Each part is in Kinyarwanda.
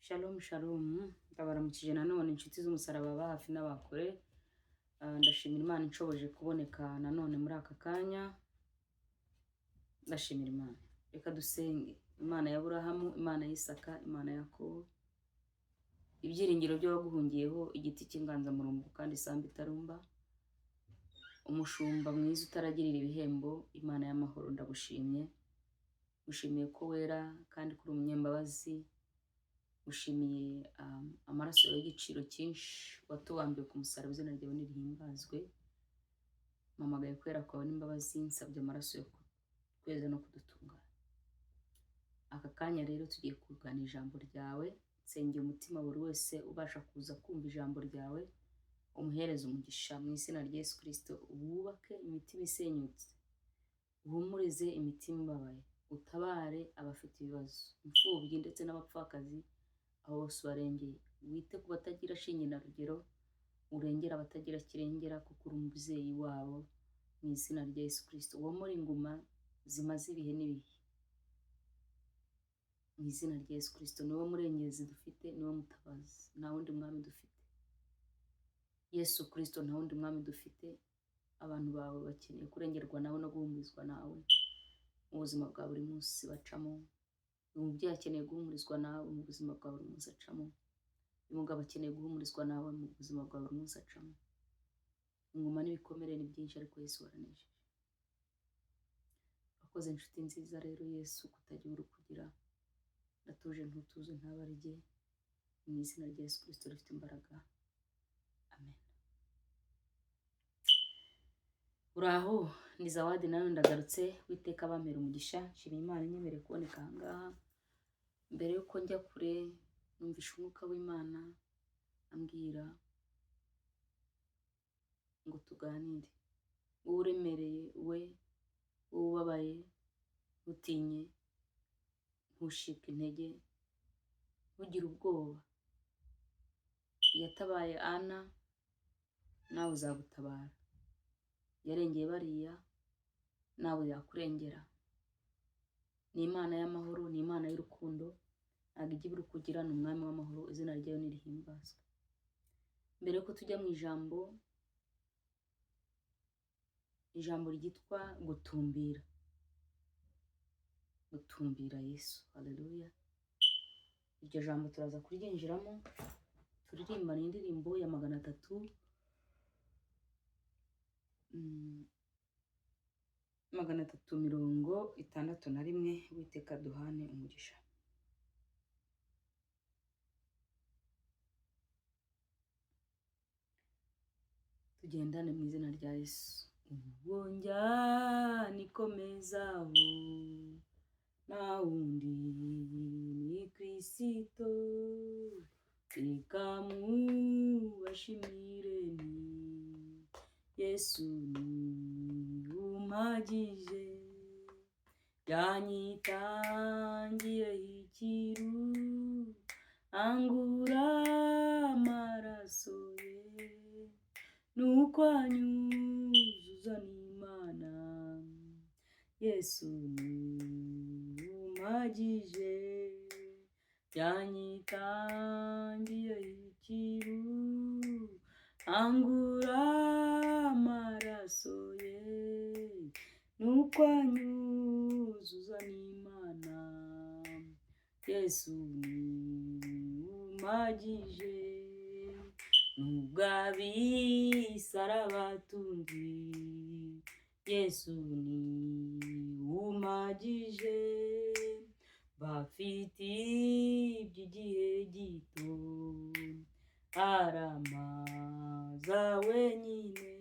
Shalom shalom, ndabaramukije nanone inshuti z'umusaraba ba hafi n'abakure. Ndashimira Imana inshoboje kuboneka nanone muri aka kanya. Ndashimira Imana. Reka dusenge. Imana ya Aburahamu, Imana y'Isaka, Imana ya Yakobo. Ibyiringiro byo waguhungiyeho, igiti cy'inganzamarumbu kandi isambu itarumba. Umushumba mwiza utaragirira ibihembo, Imana y'amahoro ndagushimye. Ushimiye ko wera kandi kuri umunyembabazi. Ushimiye amaraso y'igiciro cyinshi watubambiye ku musaraba, izina ryawe nirihimbazwe. Mpamagaye kwera kwawe n'imbabazi, nsabye amaraso yo kweza no kudutunganya. Aka kanya rero tugiye kuganira ijambo ryawe. Nsengeye umutima buri wese ubasha kuza kumva ijambo ryawe, umuhereza umugisha mu izina rya Yesu Kristo. Wubake imitima isenyutse, uhumurize imitima ibabaye, utabare abafite ibibazo, imfubyi ndetse n'abapfakazi aho bose ubarengeye. Wite ku batagira shinge na rugero, urengera abatagira kirengera kuko uri umubyeyi wabo mu izina rya Yesu Kristo. Womora inguma zimaze ibihe n'ibihe mu izina rya Yesu Kristo. Niwo murengezi dufite, niwo mutabazi, nta wundi mwami dufite. Yesu Kristo, nta wundi mwami dufite. Abantu bawe bakeneye kurengerwa nawe no guhumurizwa nawe mu buzima bwa buri munsi bacamo. Umubyeyi akeneye guhumurizwa nawe mu buzima bwa buri munsi acamo. Umugabo akeneye guhumurizwa nawe mu buzima bwa buri munsi acamo. Inguma n'ibikomere ni byinshi, ariko Yesu waranejeje. Wakoze inshuti nziza rero Yesu, kutagira uri kugira. Ndatuje ntutuze ntabarige, mu izina rya Yesu Kristo rifite imbaraga. Amen. Uraho, ni Zawadi nawe ndagarutse. Witeka bampera umugisha. Nshimiye Imana inyemereye kuboneka aha ngaha. Mbere yuko njya kure, numvishe umwuka w'Imana ambwira ngo tuganire. Wowe uremereye, wowe ubabaye, ntutinye, ntushike intege, ntugire ubwoba. Yatabaye Ana, nawe uzagutabara. Yarengeye bariya, nawe yakurengera. Ni Imana y'amahoro, ni Imana y'urukundo. Ntabwo ijya ibura kugira, ni umwami w'amahoro, izina ryayo nirihimbazwe. Mbere yuko tujya mu ijambo ryitwa gutumbira. Gutumbira Yesu. Haleluya. Iryo jambo turaza kuryinjiramo, turirimbana indirimbo ya 361. Uwiteka duhane umugisha. Tugendane mu izina rya Yesu. Ubwo njya nikomezaho, nta wundi ni Kristo. Reka mubashimire nti Yesu ni umpagije. Yanyitangiye ikiru, angura amaraso ye, nuko anyuzuza n'Imana. Yesu ni umpagije. Yanyitangiye ikiru, angura amaraso ye, nuko anyuzuza n'Imana. Yesu ni umpagije. Nubwo ab'isi ari abatunzi, Yesu ni umpagije. Bafite iby'igihe gito, aramaza wenyine.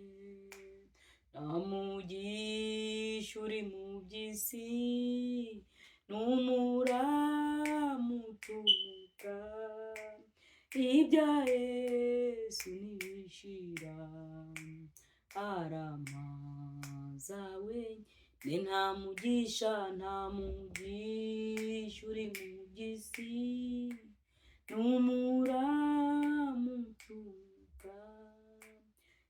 Nta mugisha uri mu by'isi, n'umuramutuka. Ibya Yesu ntibishira, aramaza wenyine. Nta mugisha uri mu by'isi, n'umuramutuka.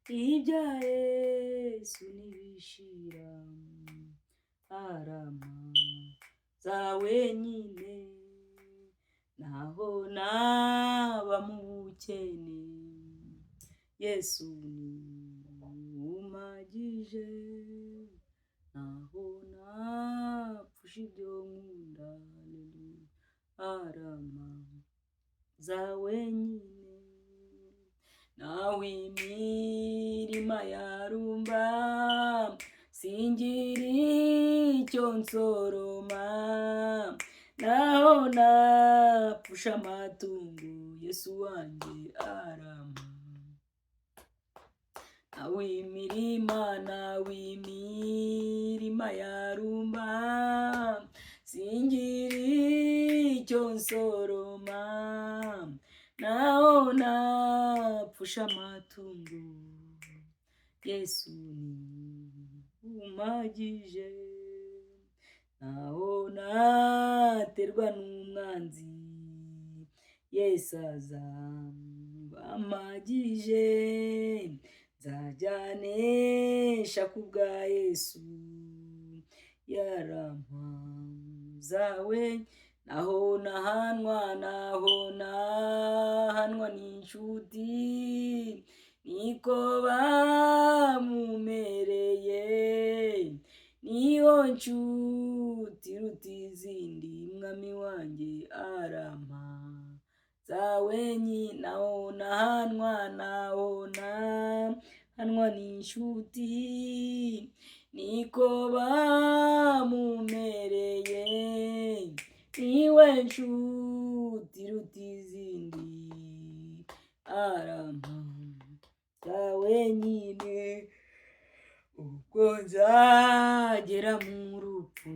Ibya Yesu ntibishira, aramaza wenyine. Nta naho naba mu bukene, Yesu ni umpagije, naho napfusha ibyo nkunda, aramaza wenyine, naho imirima yarumba singira icyo nsoroma, naho napfusha amatungo Yesu wanjye arama, naho imirima yarumba singira icyo nsoroma, naho napfusha amatungo Yesu ni umpagije, naho naterwa n'umwanzi Yesu azabampagije, nzajyanesha kubwa Yesu yarampaza we, naho nahanwa n'inshuti niko bamumereye, niyo nshuti iruta izindi, mwami wanjye arampaza wenyine, naho nahanwa n'inshuti niko bamumereye, niwe nshuti iruta izindi, arampaza wenyine, ubwo nzagera mu rupfu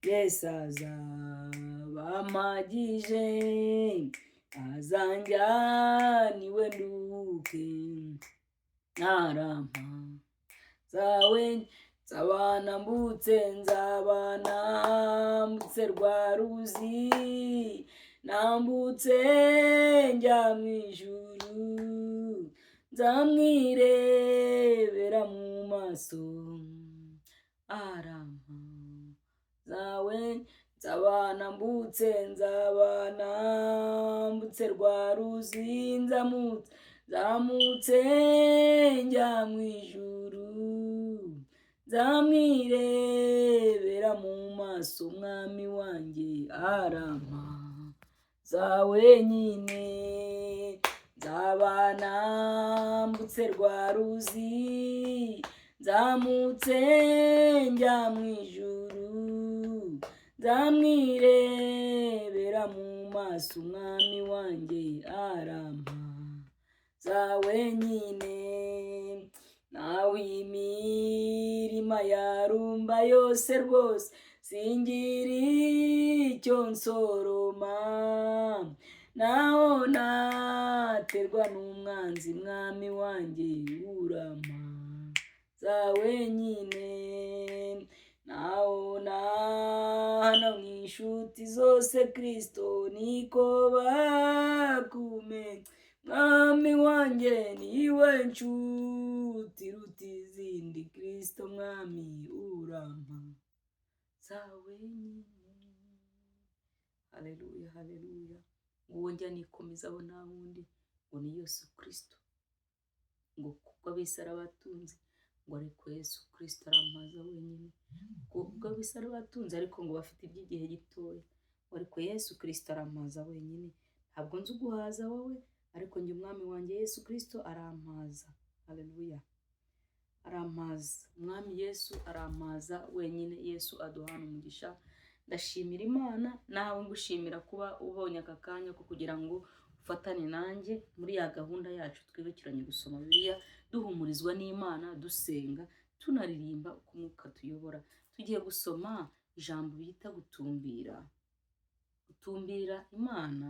Yesu azabampagije, azanjyana iwe nduhuke, arampaza wenyine, nzaba nambutse rwa ruzi, nambutse njya mu ijuru, nzamwirebera mu maso, arampaza wenyine, nzaba nambutse rwa ruzi, nzamutse njya mu ijuru, nzamwirebera mu maso, mwami wanjye arampaza wenyine, nzaba nambutse rwa ruzi, nzamutse njya mu ijuru, nzamwirebera mu maso, umwami wanjye arampaza wenyine, naho imirima yarumba yose rwose singira icyo nsoroma, naho naterwa n'umwanzi, mwami wanjye urampaza wenyine, naho nahana mu inshuti zose Kristo niko bakumenya, mwami wanjye niwe nshuti iruta izindi, Kristo mwami urampaza wenyine. Haleluya, haleluya. Nguwo njya nikomezaho nta wundi, ngo ni Yesu Kristo, ngo kuko ab'isi arabatunze, ngo ariko Yesu Kristo arampaza wenyine, kuko ab'isi arabatunze ariko ngo bafite iby'igihe gitoya, ngo ariko Yesu Kristo arampaza wenyine, ntabwo nzi uguhaza wowe, ariko njye umwami wanjye Yesu Kristo arampaza. Haleluya, arampaza, umwami Yesu arampaza wenyine. Yesu aduhana umugisha. Ndashimira Imana, nawe ngushimira kuba ubonye aka kanya ko kugira ngo ufatane nanjye muri ya gahunda yacu twibukiranye gusoma Bibiliya, duhumurizwa n'Imana, dusenga, tunaririmba uko Umwuka tuyobora. Tugiye gusoma ijambo bita gutumbira. Gutumbira Imana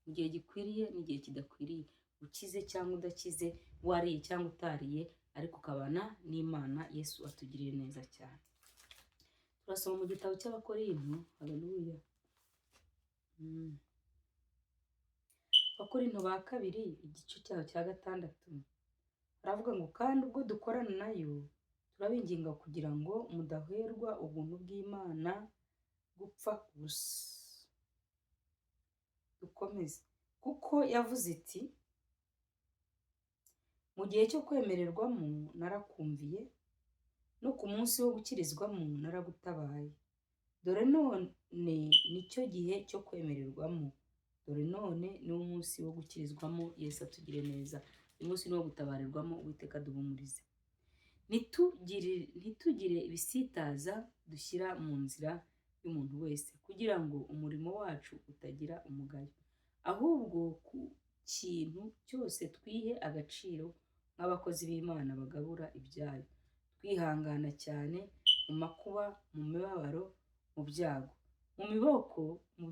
mu gihe gikwiriye n'igihe kidakwiriye, ukize cyangwa udakize, wariye cyangwa utariye, ariko ukabana n'Imana. Yesu atugirire neza cyane. Turasoma mu gitabo cy'Abakorinto. Haleluya. Abakorinto ba kabiri igice cyaho cya 6 haravuga ngo, kandi ubwo dukorana nayo turabinginga kugira ngo mudahwerwa ubuntu bw'Imana gupfa ubusa. dukomeze kuko yavuze iti mu gihe cyo kwemererwamo narakumviye no ku munsi wo gukirizwamo naragutabaye. Dore none nicyo gihe cyo kwemererwamo, dore none niwo munsi wo gukirizwamo. Yesu atugire neza. Uyu munsi ni uwo gutabarirwamo. Uwiteka duhumurize. Ntitugire ibisitaza dushyira mu nzira y'umuntu wese kugira ngo umurimo wacu utagira umugayo, ahubwo ku kintu cyose twihe agaciro nk'abakozi b'Imana bagabura ibyayo, twihangana cyane mu makuba, mu mibabaro, mu byago, mu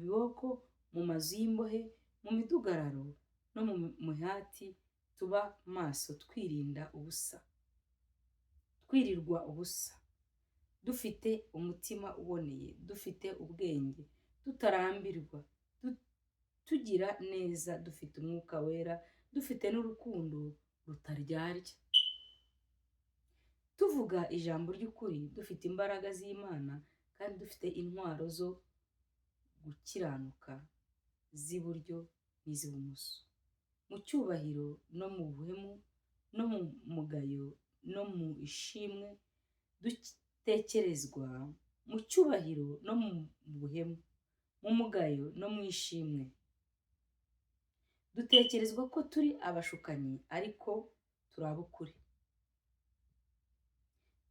biboko, mu mazu y'imbohe, mu midugararo no mu mihati. Tuba maso, twirirwa ubusa, dufite umutima uboneye, dufite ubwenge, tutarambirwa, tugira neza, dufite umwuka wera, dufite n'urukundo rutaryarya, tuvuga ijambo ry'ukuri, dufite imbaraga z'Imana kandi dufite intwaro zo gukiranuka z'iburyo n'iz'ibumoso, mu cyubahiro no mu buhemu no mu mugayo no mu ishimwe dutekerezwa, mu cyubahiro no mu buhemu, mu mugayo no mu ishimwe dutekerezwa ko turi abashukanyi ariko turi ab'ukuri,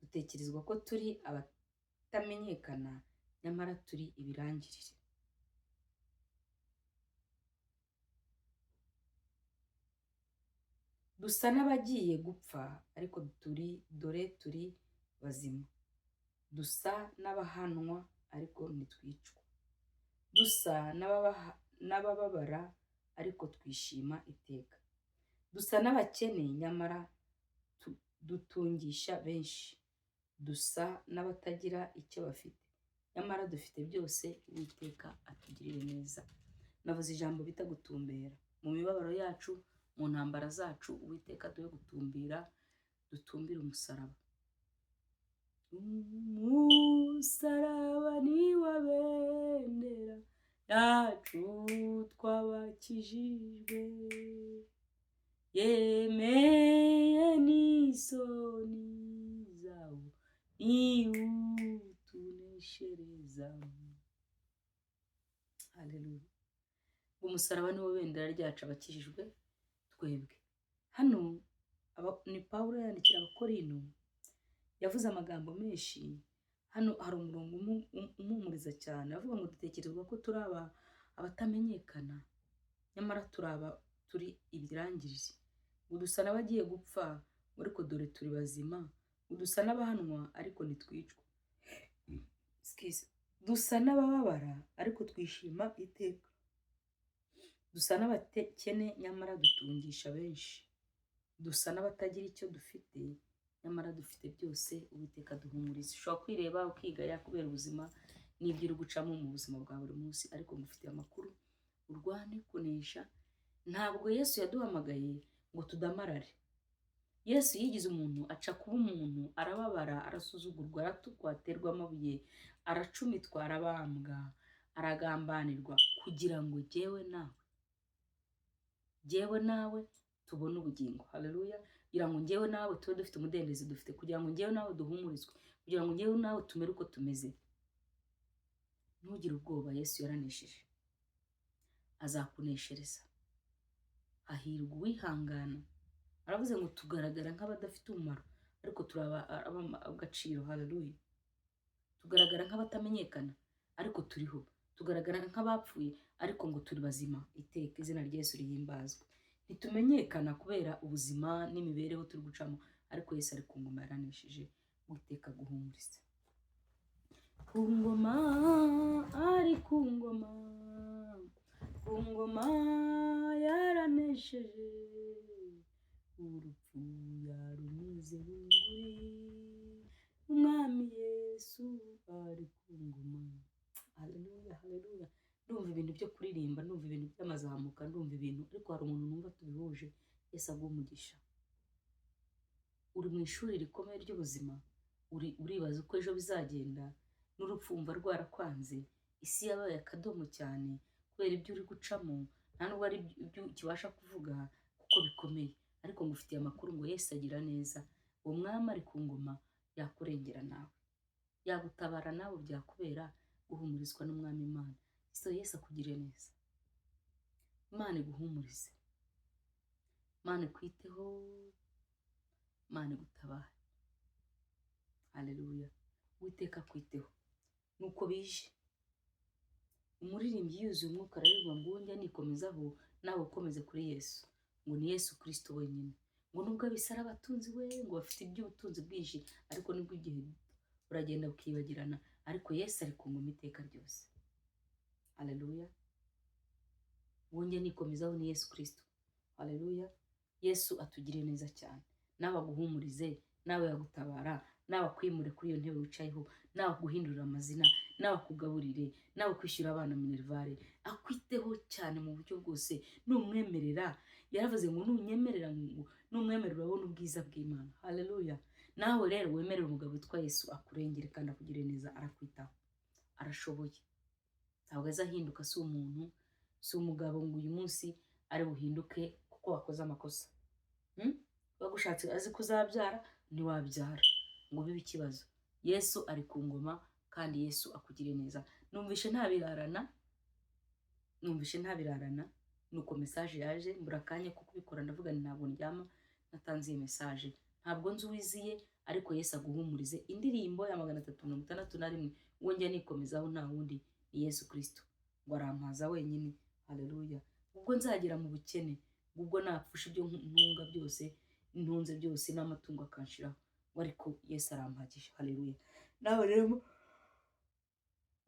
dutekerezwa ko turi abatamenyekana nyamara turi ibirangirire, dusa n'abagiye gupfa ariko dore turi bazima, dusa n'abahanwa ariko ntitwicwa, dusa n'abababara ariko twishima iteka, dusa n'abakene nyamara dutungisha benshi, dusa n'abatagira icyo bafite nyamara dufite byose. Uwiteka atugirire neza. Navuze ijambo bita gutumbera. Mu mibabaro yacu, mu ntambara zacu, Uwiteka duhe gutumbira, dutumbire umusaraba. Umusaraba niwo bendera yacu twabakijijwe, yemeye n'isoni zawo niwo utuneshereza. Haleluya. Umusaraba niwo bendera ryacu abakijijwe twebwe. Hano ni Pawulo yandikira Abakorinto, yavuze amagambo menshi. Hano hari umurongo umuhumuriza cyane, avuga ngo dutekerezwa ko turi abatamenyekana nyamara turi ibirangirire, ngo dusa n'abagiye gupfa ariko dore turi bazima, ngo dusa n'abahanwa ariko ntitwicwa, dusa n'abababara ariko twishima iteka, dusa n'abakene nyamara dutungisha benshi, dusa n'abatagira icyo dufite nyamara dufite byose. Uwiteka duhumurize. Ushobora kwireba ukigaya kubera ubuzima n'ibyo uri gucamo mu buzima bwa buri munsi, ariko ngufitiye amakuru, urwane kunesha. Ntabwo Yesu yaduhamagaye ngo tudamarare. Yesu yigize umuntu, aca kuba umuntu, arababara, arasuzugurwa, aratukwa, aterwa amabuye, aracumitwa, arabambwa, aragambanirwa kugira ngo jyewe nawe tubone ubugingo. Haleluya. Kugira ngo njyewe nawe tube dufite umudendezo dufite, kugira ngo njyewe nawe duhumurizwe, kugira ngo njyewe nawe tumere uko tumeze. Ntugire ubwoba, Yesu yaranesheje, azakuneshereza. Hahirwa uwihangana. Aravuze ngo tugaragara nk'abadafite umumaro ariko turi ab'agaciro. Haleluya. Tugaragara nk'abatamenyekana ariko turiho, tugaragara nk'abapfuye ariko ngo turi bazima iteka. Izina rya Yesu rihimbazwe. Ntitumenyekana kubera ubuzima n'imibereho turi gucamo, ariko Yesu ari ku ngoma, yaranesheje. Uwiteka guhumuriza. Ku ngoma, ari ku ngoma, ku ngoma yaranesheje, urupfu yarumize bunguri, umwami Yesu ari ku ngoma. Haleluya, haleluya. Ndumva ibintu byo kuririmba, ndumva ibintu by'amazamuka, ndumva ibintu, ariko hari umuntu numva tubihuje. Yesu aguhe umugisha. Uri mu ishuri rikomeye ry'ubuzima, uribaza uko ejo bizagenda, n'urupfu wumva rwarakwanze, isi yabaye akadomo cyane kubera ibyo uri gucamo, nta nubwo ari ibyo kibasha kuvuga kuko bikomeye, ariko ngufitiye amakuru ngo Yesu agira neza. Uwo mwami ari ku ngoma yakurengera nawe, yagutabara nawe, byakubera guhumurizwa n'umwami Imana. So Yesu akugire neza, Imana iguhumurize, Imana ikwiteho, Imana igutabare. Haleluya. Uwiteka akwiteho. Nuko bije umuririmbyi yuzuye umwuka araririmba ngo uwo njya nikomezaho nawe ukomeze kuri Yesu, ngo ni Yesu Kristo wenyine. Ngo nubwo ab'isi ari abatunzi we, ngo bafite iby'ubutunzi bwinshi, ariko nibwo igihe uragenda ukibagirana, ariko Yesu ari ku ngoma iteka ryose. Haleluya. Uwo njya nikomezaho ni Yesu Kristo. Haleluya. Yesu atugiriye neza cyane, nawe aguhumurize, nawe yagutabara, nawe akwimure kuri iyo ntebe wicayeho, nawe guhindurira amazina, nawe akugaburire, nawe kwishyura abana minerivare, akwiteho cyane mu buryo bwose. Numwemerera, yaravuze ngo numwemerera urabona ubwiza bw'Imana. Haleluya. Nawe rero wemerera umugabo witwa Yesu akurengere kandi akugire neza, arakwitaho, arashoboye. Ntabwo azahinduka, si umuntu, si umugabo ngo uyu munsi ari buhinduke kuko wakoze amakosa. Bagushatse azi kuzabyara ntiwabyara ngo bibe ikibazo. Yesu ari ku ngoma kandi Yesu akugire neza. Numvishe ntabirarana, nuko message yaje mbura akanya ko kubikora, ndavuga ni ntabwo ndyama natanze iyi message. Ntabwo nzi uwiziye, ariko Yesu aguhumurize. Indirimbo ya 361 uwo njya nikomezaho nta wundi ni Yesu Kristo, ngo arampaza wenyine. Haleluya. Ubwo nzagera mu bukene, ubwo napfusha ibyo ntunga byose, intunze byose n'amatungo akanshiraho, ariko Yesu arampagije. Haleluya. Nawe rero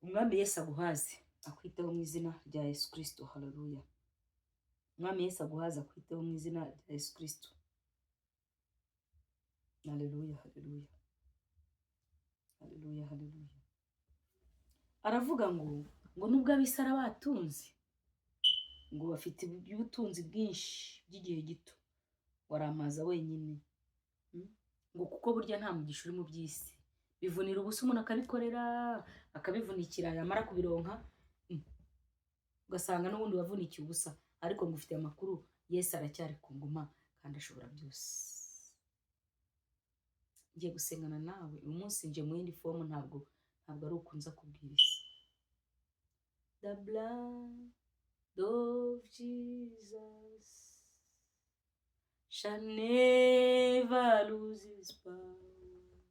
umwami Yesu aguhaze, akwiteho mu izina rya Yesu Kristo. Haleluya. Umwami Yesu aguhaze, akwiteho mu izina rya Yesu Kristo. Haleluya, haleluya, haleluya, haleluya. Aravuga ngo nubwo ab'isi ari abatunzi, ngo bafite ubutunzi bwinshi by'igihe gito, waramaza wenyine. Ngo kuko burya nta mugisha uri mu by'isi, bivunira ubusa umuntu akabikorera, akabivunikira, yamara kubironka ugasanga n'ubundi wavunikiye ubusa. Ariko ngo ufite amakuru, Yesu aracyari ku ngoma kandi ashobora byose. Ngiye gusengana nawe uyu munsi, nje mu yindi fomu, ntabwo ari ukunza kubwiriza. The blood of Jesus shall never lose its power,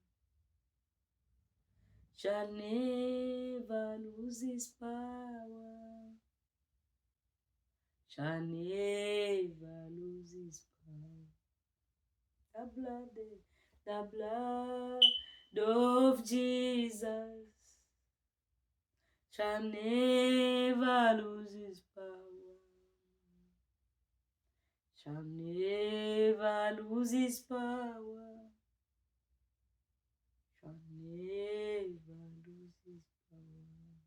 shall never lose its power, shall never lose its power. The blood of Jesus shall never lose its power, shall never lose its power, shall never lose its power.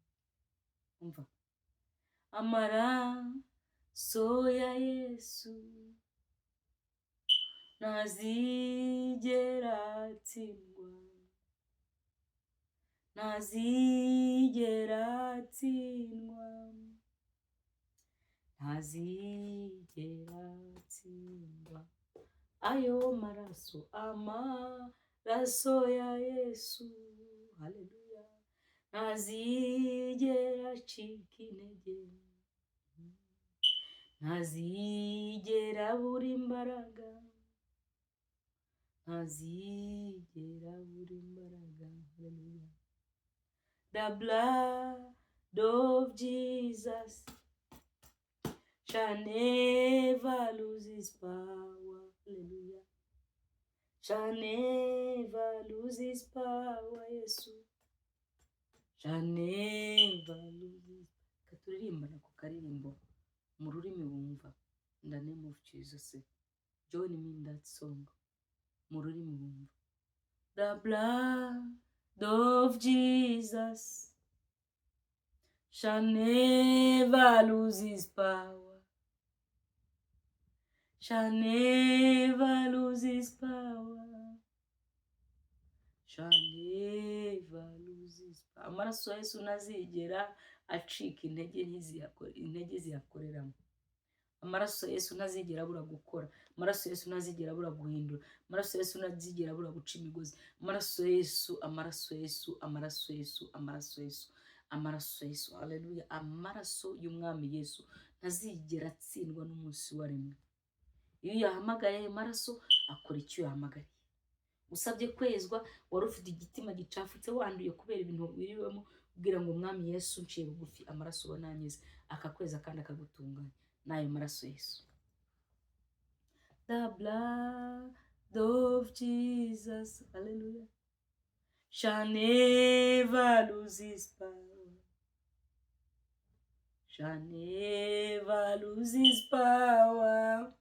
Umva. Amaraso ya Yesu ntazigera atsindwa, ntazigera atsindwa, ntazigera atsindwa. Ayo maraso, amaraso ya Yesu, haleluya, ntazigera acika intege, ntazigera abura imbaraga, ntazigera abura imbaraga. Haleluya. The blood of Jesus shall never lose its power. Hallelujah. Shall never lose its power. Yesu shall never lose its power. Katuririmba ku karirimbo mu rurimi wumva. In the name of Jesus, join me in that song. Mu rurimi wumva. The blood of Jesus shall never lose its power, shall never lose its power, shall never lose its power. Amaraso ya Yesu ntazigera acika intege ziyakoreramo. amaraso ya Yesu ntazigera abura gukora, amaraso ya Yesu ntazigera abura guhindura, amaraso ya Yesu ntazigera abura guca imigozi, amaraso ya Yesu, amaraso ya Yesu, amaraso ya Yesu, amaraso ya Yesu, amaraso ya Yesu, haleluya. Amaraso y'umwami Yesu ntazigera atsindwa n'umunsi waremwe. Iyo yahamagaye ayo maraso akora icyo yahamagariye. Usabye kwezwa, wari ufite igitima gicafutse wanduye kubera ibintu biriwemo, ubwira ngo umwami Yesu nciye bugufi, amaraso ubona anyeze akakweza kandi akagutunganya n'ayo maraso Yesu. The blood of Jesus, hallelujah, shall never lose its power, shall never lose its power,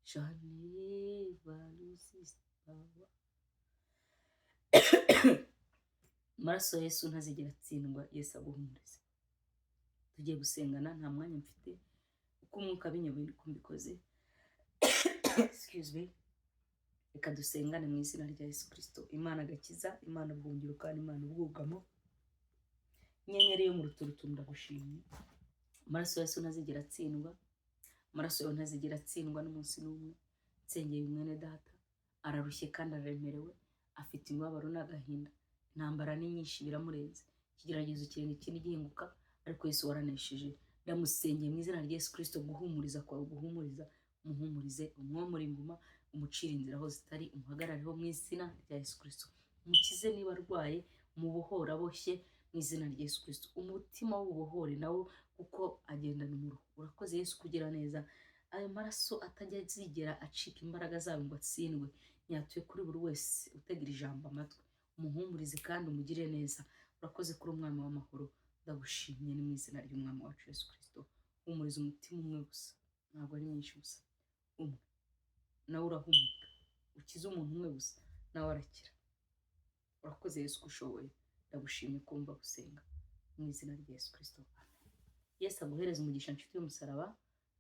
shall never lose its power. Amaraso ya Yesu ntazigera atsindwa. Yesu aguhumurize. Tugiye gusengana, nta mwanya mfite, uko umwuka binyoboye niko mbikoze. Excuse me. Reka dusengane mu izina rya Yesu Kristo. Imana agakiza, Imana bwungiro kandi Imana ubwugamo, inyenyeri yo mu ruturuturu ndagushimye. Amaraso ya Yesu ntazigera atsindwa, amaraso yawe ntazigera atsindwa n'umunsi n'umwe. Nsengeye umwene data, ararushye kandi araremerewe, afite imibabaro n'agahinda, intambara ni nyinshi biramurenze, ikigeragezo kirenge ikindi gihinguka, ariko Yesu waranesheje. Ndamusengeye mu izina rya Yesu Kristo, guhumuriza kwawe guhumuriza, umuhumurize, umwomore inguma, umucira inzira aho zitari, umuhagarareho mu izina rya Yesu Kristo. Umukize niba arwaye, umubohora aboshye mu izina rya Yesu Kristo. Umutima w'ububohore nawo kuko agendana umuruho. Urakoze Yesu kugira neza. Ayo maraso atajya zigera acika imbaraga zawe ngo atsindwe, nyatuye kuri buri wese utegera ijambo amatwi, umuhumurize kandi umugire neza. Urakoze kuri umwami w'amahoro, ndagushimye ni mu izina ry'umwami wacu Yesu Kristo. Humuriza umutima umwe gusa, ntabwo ari mwinshi gusa, umwe, nawe urahumuka. Ukize umuntu umwe gusa, nawe arakira. Urakoze Yesu ko ushoboye, ndagushimye kumva gusenga mu izina rya Yesu Kristo. Yesu aguhereza umugisha nshuti y'umusaraba.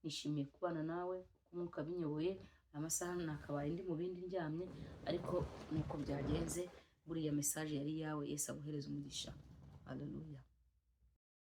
Nishimiye kubana nawe, uko umwuka binyoboye. Amasaha nakabaye ndi mu bindi ndyamye, ariko nuko byagenze. Buriya message yari yawe. Yesu aguhereza umugisha. Haleluya.